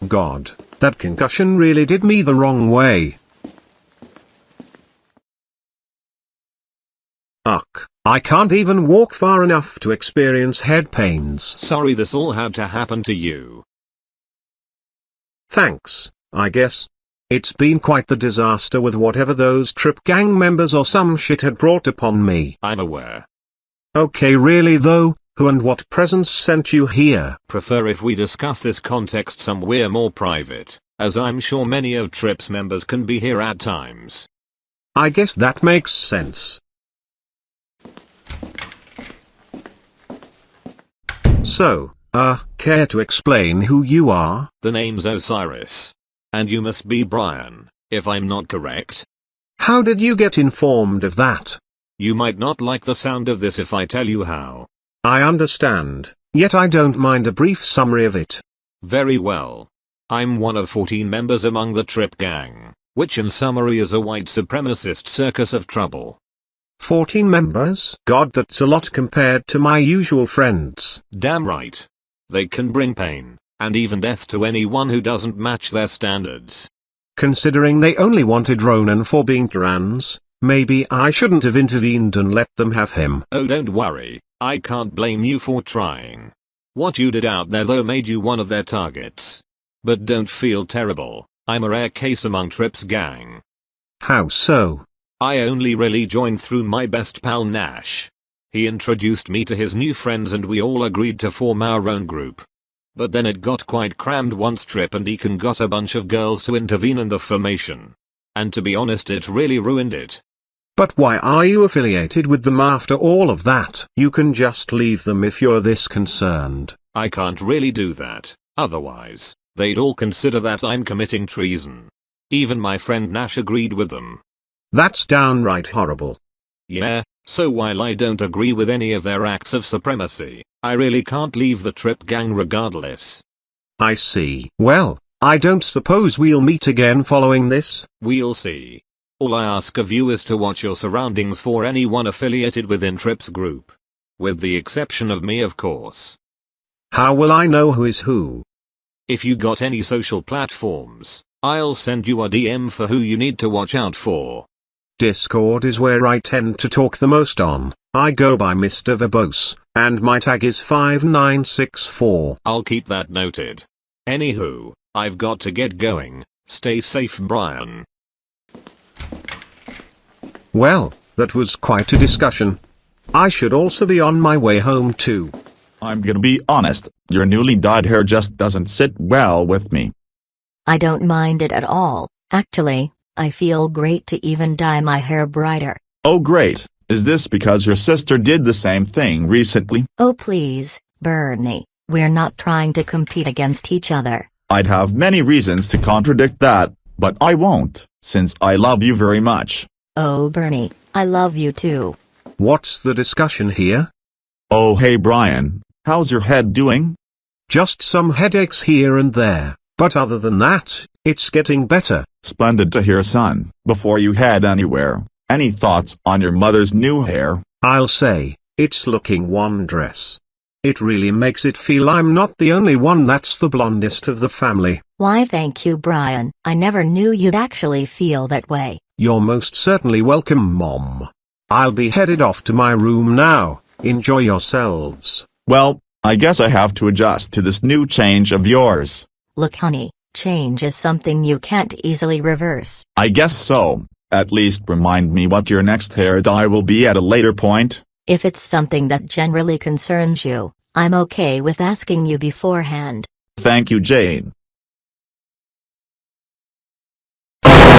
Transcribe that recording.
god, that concussion really did me the wrong way. Ugh, I can't even walk far enough to experience head pains. Sorry this all had to happen to you. Thanks, I guess. It's been quite the disaster with whatever those Tripp Gang members or some shit had brought upon me. I'm aware. Okay, really though, who and what presence sent you here? Prefer if we discuss this context somewhere more private, as I'm sure many of Tripp's members can be here at times. I guess that makes sense. So, care to explain who you are? The name's Osiris. And you must be Brian, if I'm not correct. How did you get informed of that? You might not like the sound of this if I tell you how. I understand, yet I don't mind a brief summary of it. Very well. I'm one of 14 members among the Tripp Gang, which in summary is a white supremacist circus of trouble. 14 members? God, that's a lot compared to my usual friends. Damn right. They can bring pain, and even death to anyone who doesn't match their standards. Considering they only wanted Ronan for being trans, maybe I shouldn't have intervened and let them have him. Oh, don't worry, I can't blame you for trying. What you did out there though made you one of their targets. But don't feel terrible, I'm a rare case among Tripp's gang. How so? I only really joined through my best pal Nash. He introduced me to his new friends and we all agreed to form our own group. But then it got quite crammed once Tripp and Deacon got a bunch of girls to intervene in the formation. And to be honest, it really ruined it. But why are you affiliated with them after all of that? You can just leave them if you're this concerned. I can't really do that, otherwise, they'd all consider that I'm committing treason. Even my friend Nash agreed with them. That's downright horrible. Yeah, so while I don't agree with any of their acts of supremacy, I really can't leave the Tripp Gang regardless. I see. Well, I don't suppose we'll meet again following this? We'll see. All I ask of you is to watch your surroundings for anyone affiliated within Tripp's group. With the exception of me, of course. How will I know who is who? If you got any social platforms, I'll send you a DM for who you need to watch out for. Discord is where I tend to talk the most on. I go by Mr. Verbose, and my tag is 5964. I'll keep that noted. Anywho, I've got to get going. Stay safe, Brian. Well, that was quite a discussion. I should also be on my way home too. I'm gonna be honest, your newly dyed hair just doesn't sit well with me. I don't mind it at all, actually. I feel great to even dye my hair brighter. Oh great, is this because your sister did the same thing recently? Oh please, Bernie, we're not trying to compete against each other. I'd have many reasons to contradict that, but I won't, since I love you very much. Oh Bernie, I love you too. What's the discussion here? Oh hey Brian, how's your head doing? Just some headaches here and there, but other than that, it's getting better. Splendid to hear, son. Before you head anywhere, any thoughts on your mother's new hair? I'll say, it's looking wondrous. It really makes it feel I'm not the only one that's the blondest of the family. Why thank you, Brian. I never knew you'd actually feel that way. You're most certainly welcome, Mom. I'll be headed off to my room now. Enjoy yourselves. Well, I guess I have to adjust to this new change of yours. Look honey, change is something you can't easily reverse. I guess so. At least remind me what your next hair dye will be at a later point. If it's something that generally concerns you, I'm okay with asking you beforehand. Thank you, Jane.